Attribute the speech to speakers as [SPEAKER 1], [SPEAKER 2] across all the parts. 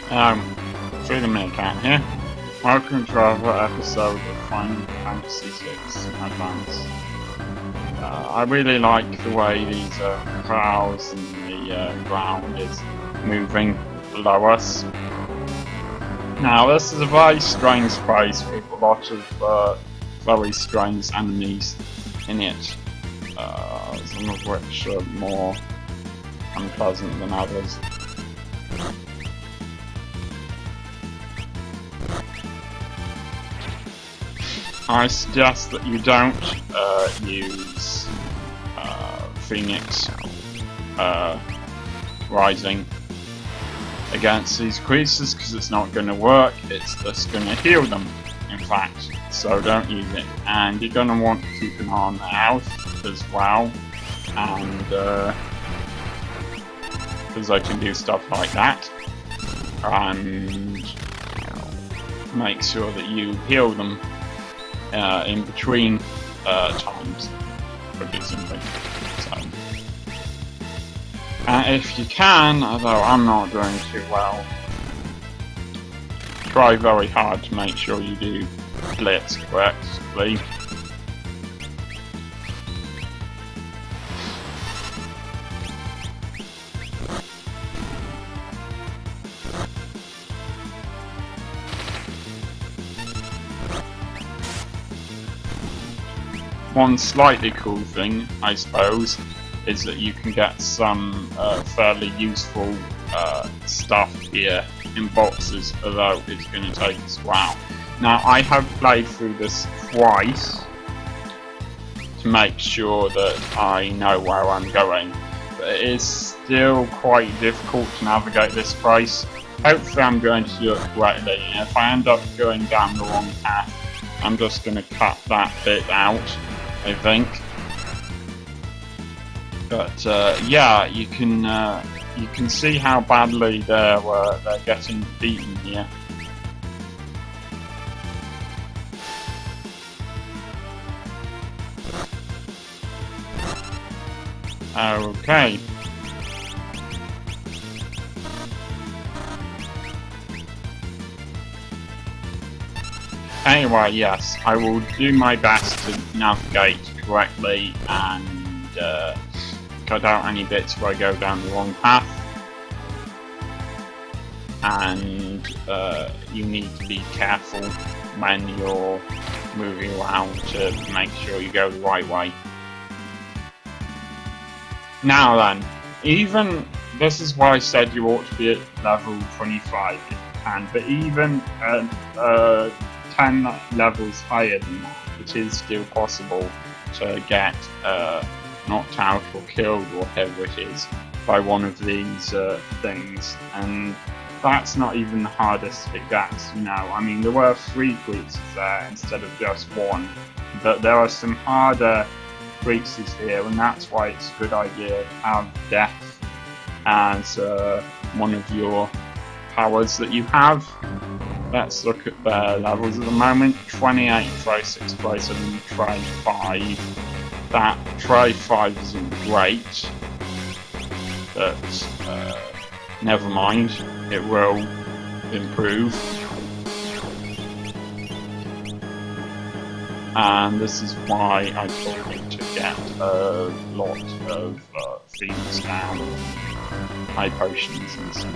[SPEAKER 1] Through the minute count here. Welcome to another episode of Final Fantasy VI Advance. I really like the way these clouds and the ground is moving below us. Now, this is a very strange place with a lot of very strange enemies in it. Some of which are more unpleasant than others. I suggest that you don't use Phoenix Rising against these creatures because it's not going to work. It's just going to heal them, in fact. So don't use it. And you're going to want to keep an eye on their health as well, and because I can do stuff like that, and make sure that you heal them in between times, pretty simply. So, if you can, although I'm not doing too well, try very hard to make sure you do blitz correctly. One slightly cool thing, I suppose, is that you can get some fairly useful stuff here in boxes, although it's going to take us a while. Now, I have played through this twice to make sure that I know where I'm going, but it is still quite difficult to navigate this place. Hopefully I'm going to do it correctly, and if I end up going down the wrong path, I'm just going to cut that bit out, I think. But yeah, you can see how badly they're getting beaten here. Okay. Anyway, yes, I will do my best to navigate correctly and cut out any bits where I go down the wrong path. And you need to be careful when you're moving around to make sure you go the right way. Now then, even this is why I said you ought to be at level 25 if you can, but even at 10 levels higher than that, it is still possible to get knocked out or killed, or whatever it is, by one of these things, and that's not even the hardest it gets, you know. I mean, there were 3 creatures there instead of just 1, but there are some harder creatures here, and that's why it's a good idea to have death as one of your powers that you have. Let's look at their levels at the moment. 28 try 6 try 7 try 5. That try 5 isn't great, but never mind, it will improve. And this is why I told you to get a lot of Phoenix down, high potions and so on.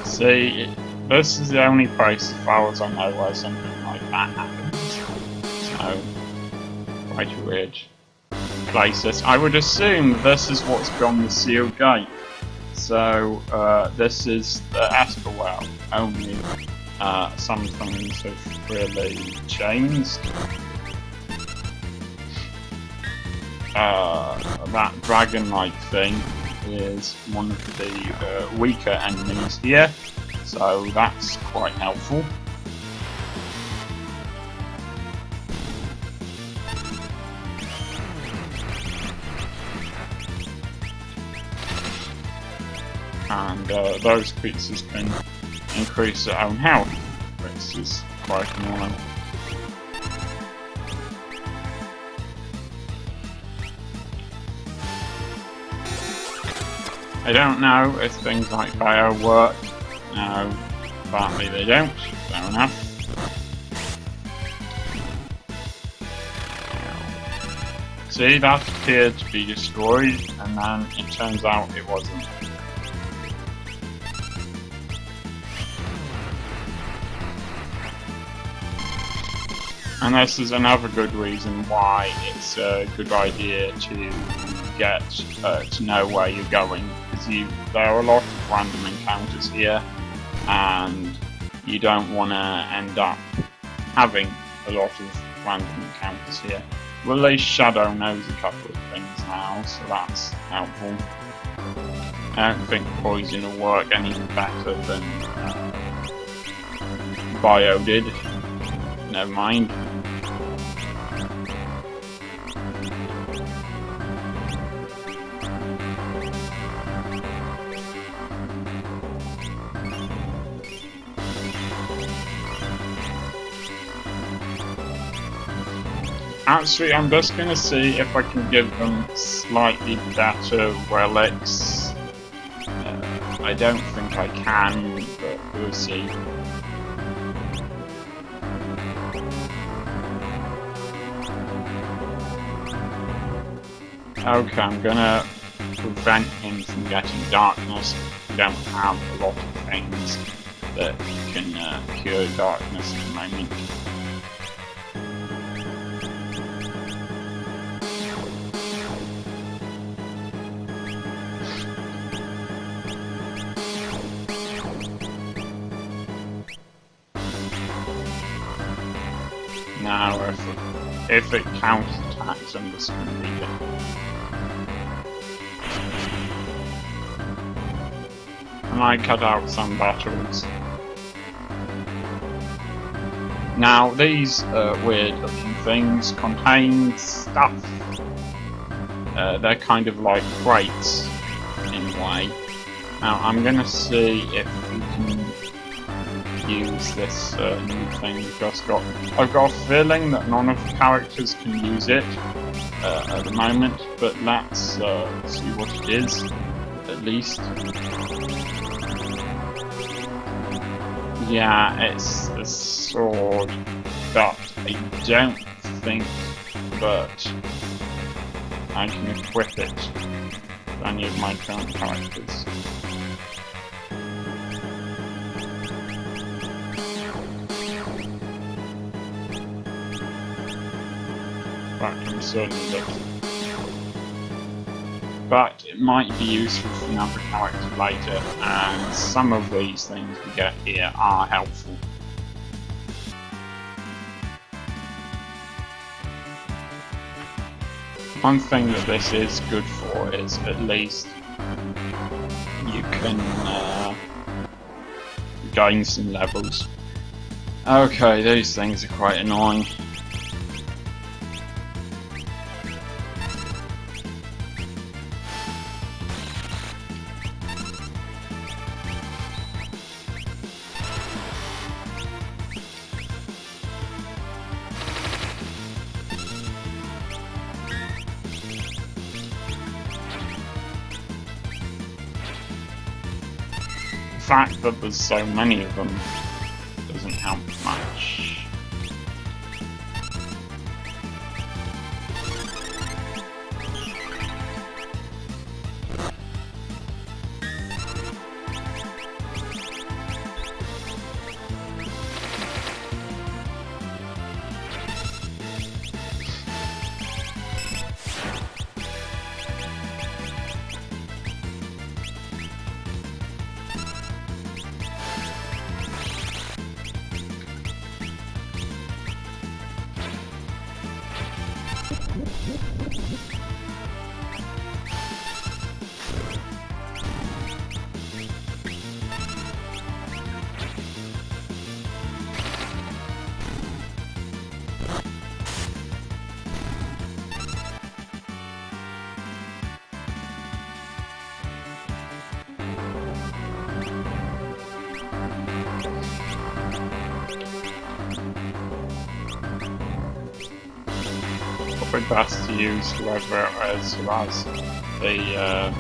[SPEAKER 1] See, this is the only place, as far as I know, where something like that happens. So, quite a weird place. This, I would assume this is what's beyond the sealed gate. So, this is the Esper Well, only some things have really changed. That dragon-like thing is one of the weaker enemies here, so that's quite helpful. And those creatures can increase their own health, which is quite annoying. I don't know if things like bio work. No, apparently they don't. Fair enough. See, that appeared to be destroyed, and then it turns out it wasn't. And this is another good reason why it's a good idea to get to know where you're going, because there are a lot of random encounters here, and you don't want to end up having a lot of random encounters here. Well, at least Shadow knows a couple of things now, so that's helpful. I don't think Poison will work any better than Bio did. Never mind. Actually, I'm just gonna see if I can give them slightly better relics. I don't think I can, but we'll see. Okay, I'm gonna prevent him from getting darkness. We don't have a lot of things that can cure darkness at the moment. Now, if it counterattacks, I'm just going to leave it. I might cut out some batteries. Now, these weird looking things contain stuff. They're kind of like crates, in a way. Now, I'm going to see if we can use this new thing we've just got. I've got a feeling that none of the characters can use it at the moment, but let's see what it is, at least. Yeah, it's a sword, but I don't think that I can equip it with any of my current characters. I'm certain that, but it might be useful for another character later, and some of these things we get here are helpful. One thing that this is good for is at least you can gain some levels. Okay, these things are quite annoying. The fact that there's so many of them doesn't help much. Probably best to use whoever it is who has the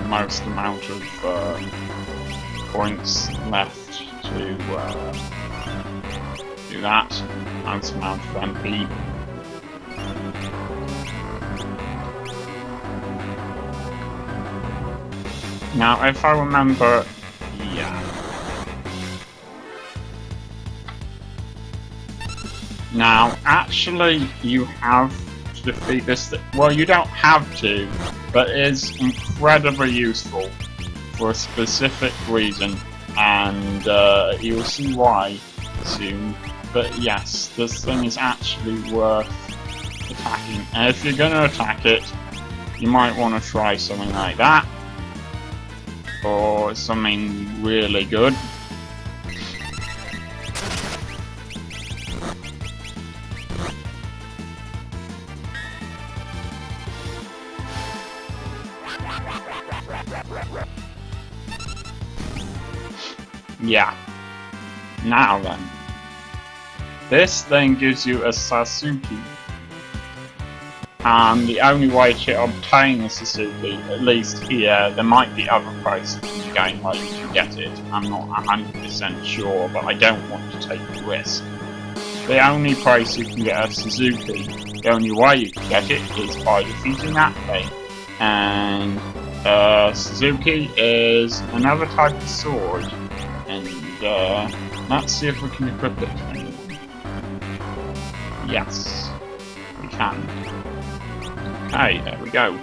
[SPEAKER 1] most amount of points left to do that. Most amount of MP. Now, if I remember, yeah. Now, actually, you have to defeat this. Well, you don't have to, but it is incredibly useful for a specific reason, and you'll see why soon. But yes, this thing is actually worth attacking. And if you're going to attack it, you might want to try something like that, or something really good. Yeah. Now then. This thing gives you a Sasuke. And the only way to obtain a Sasuke, at least here, there might be other places in the game where you can get it. I'm not 100% sure, but I don't want to take the risk. The only place you can get a Sasuke, the only way you can get it is by defeating that thing. And Sasuke is another type of sword. And let's see if we can equip it to anyone. Yes, we can. Okay, there we go.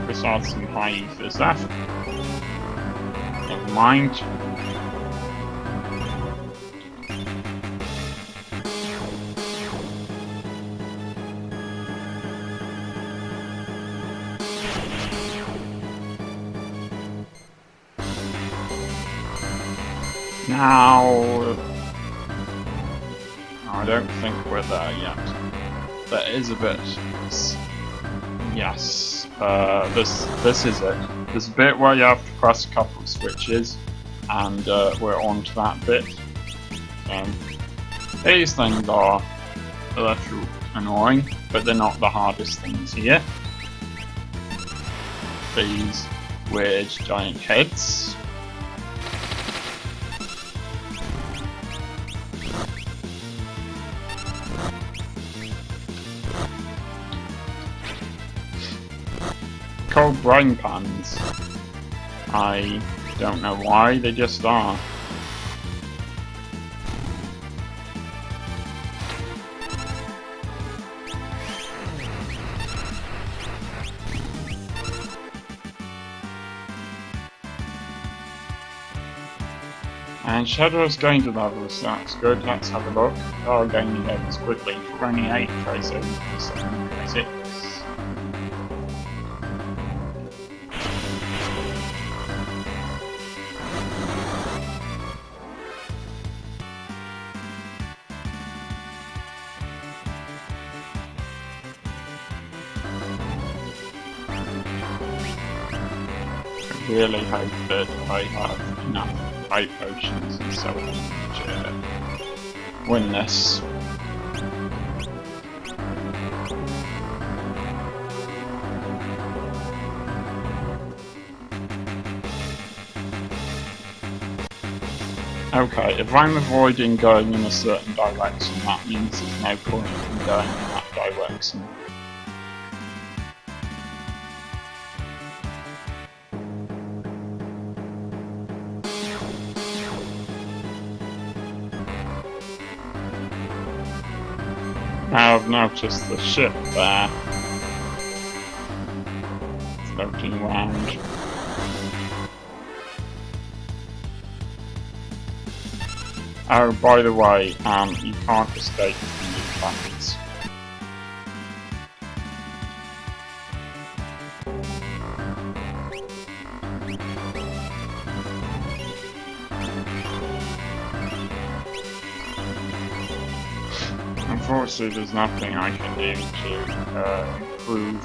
[SPEAKER 1] Besides some high ethers left. Never mind. Now, I don't think we're there yet. There is a bit. Yes, this is it. There's a bit where you have to press a couple of switches, and we're on to that bit. These things are a little annoying, but they're not the hardest things here. These weird giant heads. Called brain pans. I don't know why, they just are. And Shadow's gained a level, so that's good. Let's have a look. Oh, gaining levels quickly. 28 trace over 26. Really hope that I have enough high potions and so on to win this. Okay, if I'm avoiding going in a certain direction, that means there's no point in going in that direction. Now I've noticed the ship there, floating around. Oh, by the way, you can't escape from these planets. Unfortunately, there's nothing I can do to improve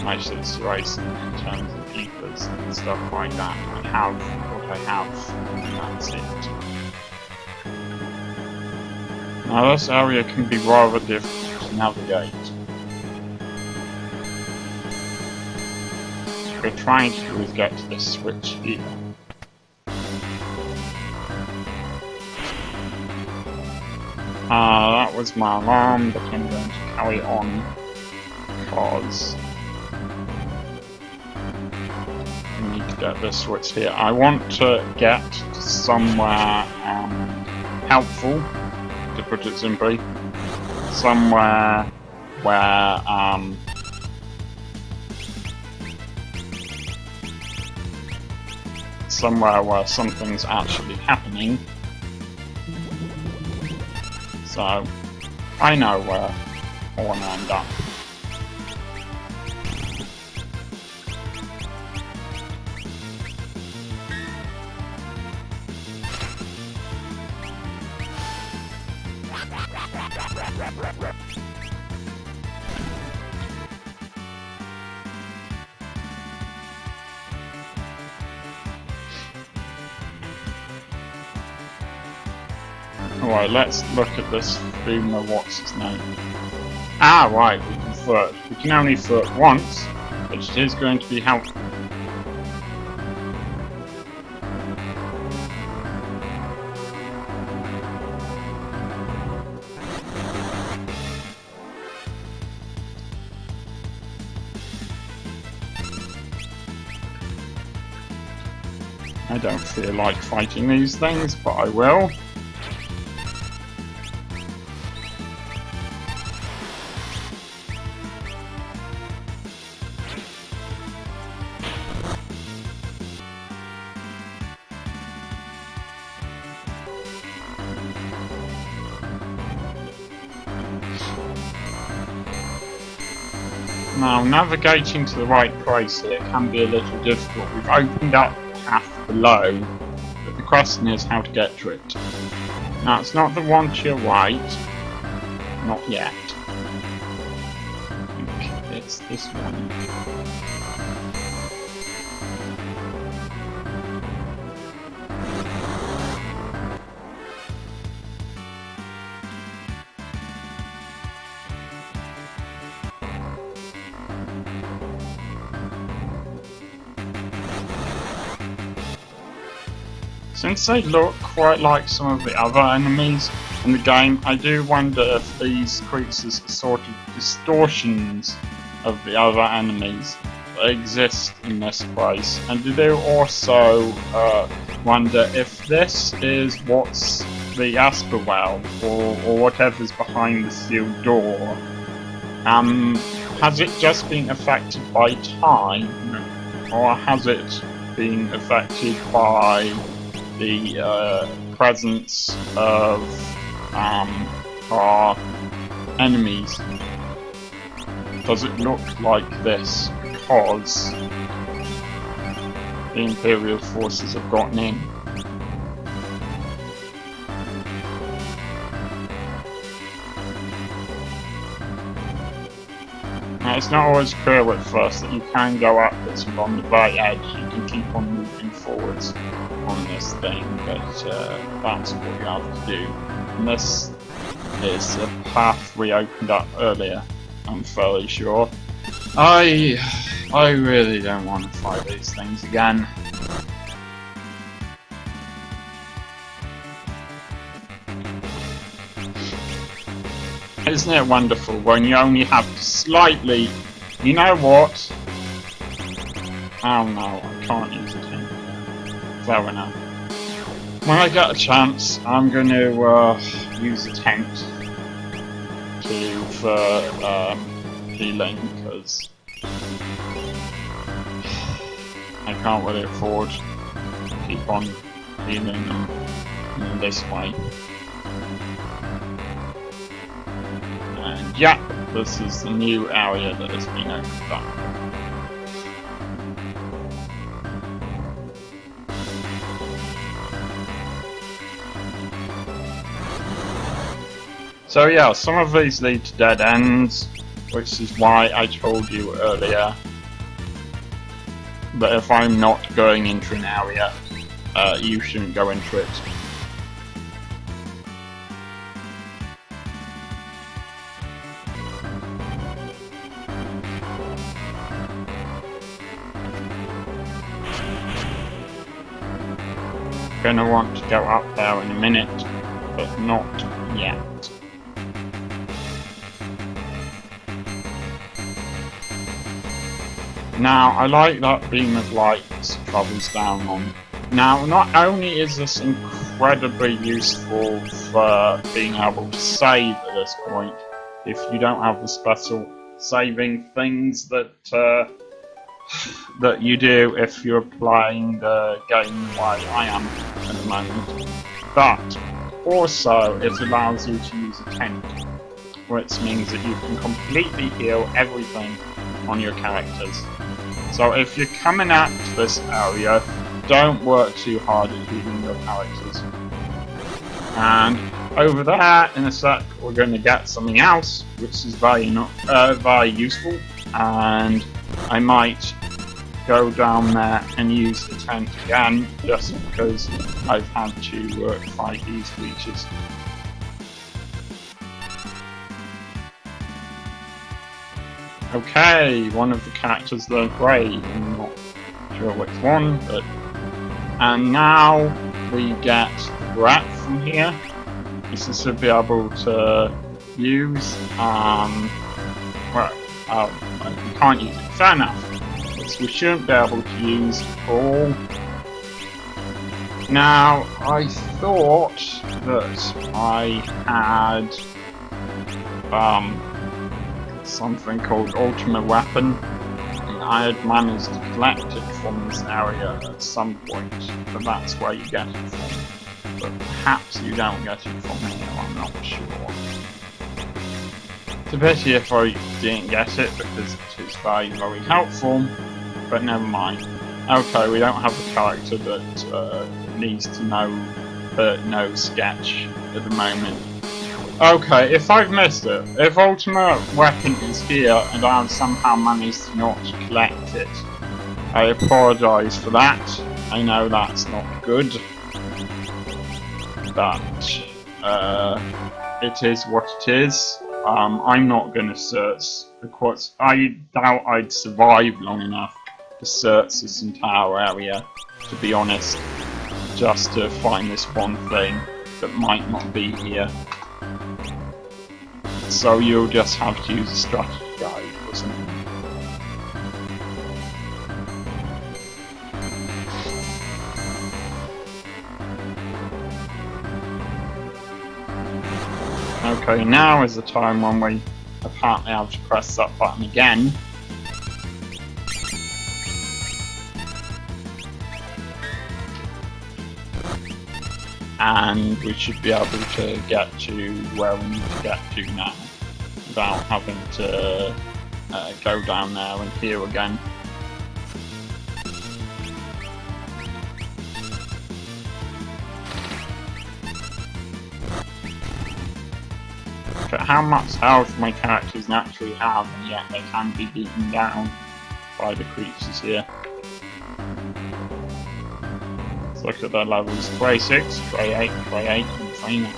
[SPEAKER 1] my situation in terms of ethers and stuff like that. I have what I have, and that's it. Now this area can be rather difficult to navigate. we're trying to do is get to this switch here. That was my alarm, but I'm going to carry on because we need to get this switch here. I want to get to somewhere helpful, to put it simply. Somewhere where something's actually happening. So I know where I want to end up. Alright, let's look at this boomer, what's his name? Ah, right, we can flirt. We can only flirt once, but it is going to be helpful. I don't feel like fighting these things, but I will. Now, navigating to the right place here can be a little difficult. We've opened up the path below, but the question is how to get to it. Now, it's not the one to your right, not yet. I think it's this one. Since they look quite like some of the other enemies in the game, I do wonder if these creatures are sort of distortions of the other enemies that exist in this place. And I do also wonder if this is what's the Asper Well, or whatever's behind the sealed door. Has it just been affected by time, or has it been affected by the presence of our enemies? Does it look like this because the Imperial forces have gotten in? Now, it's not always clear at first that you can go upwards and on the right edge you can keep on moving forwards on this thing, but that's what you have to do. And this is a path we opened up earlier, I'm fairly sure. I really don't want to fight these things again. Isn't it wonderful when you only have to slightly... You know what? Oh no, I can't use it anymore. Fair enough. When I get a chance, I'm going to use a tent for healing, because I can't really afford to keep on healing them in this way. And yeah, this is the new area that has been opened up. So yeah, some of these lead to dead ends, which is why I told you earlier that if I'm not going into an area, you shouldn't go into it. gonna want to go up there in a minute, but not yet. Now, I like that beam of light travels down on. Now, not only is this incredibly useful for being able to save at this point, if you don't have the special saving things that that you do if you're playing the game the way I am at the moment, but also it allows you to use a tent, which means that you can completely heal everything on your characters. So if you're coming out to this area, don't work too hard at healing your characters. And over there, in a sec, we're going to get something else, which is very useful, and I might go down there and use the tent again, just because I've had to fight these creatures. Okay, one of the characters learned Brave, I'm not sure which one, but... And now we get Breath from here. This should be able to use, well, we can't use it, fair enough. We shouldn't be able to use all. Now, I thought that I had something called Ultimate Weapon, and I had managed to collect it from this area at some point, but that's where you get it from. But perhaps you don't get it from here, I'm not sure. It's a pity if I didn't get it, because it is very, very helpful. But never mind. Okay, we don't have a character that needs to know sketch at the moment. Okay, if I've missed it, if Ultimate Weapon is here and I've somehow managed to not collect it, I apologise for that. I know that's not good, but it is what it is. I'm not going to search, because I doubt I'd survive long enough to search this entire area, to be honest, just to find this one thing that might not be here. So you'll just have to use a strategy guide or something. Okay, now is the time when we apparently have to press that button again. And we should be able to get to where we need to get to now, without having to go down there and here again. Look at how much health my characters naturally have, and yet they can be beaten down by the creatures here. Look at their levels, Grey 6, Grey 8, Grey 8, and Grey 9.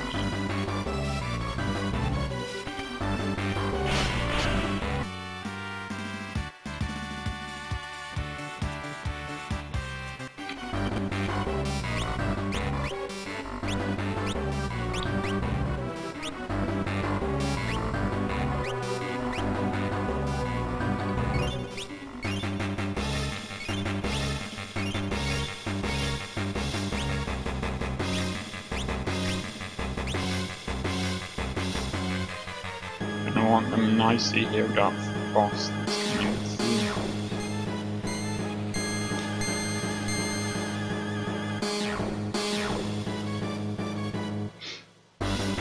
[SPEAKER 1] I want them nicely healed up for the boss that's coming through.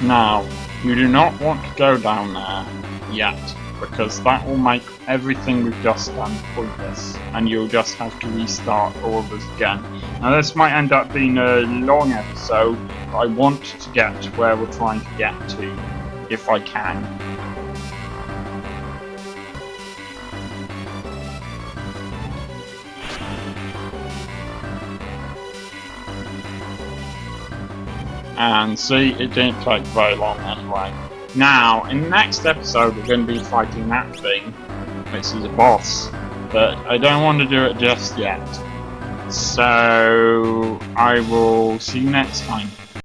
[SPEAKER 1] Now, you do not want to go down there yet, because that will make everything we've just done pointless, and you'll just have to restart all of this again. Now this might end up being a long episode, but I want to get to where we're trying to get to, if I can. And see, it didn't take very long anyway. Now, in the next episode, we're going to be fighting that thing, which is a boss, but I don't want to do it just yet. So I will see you next time.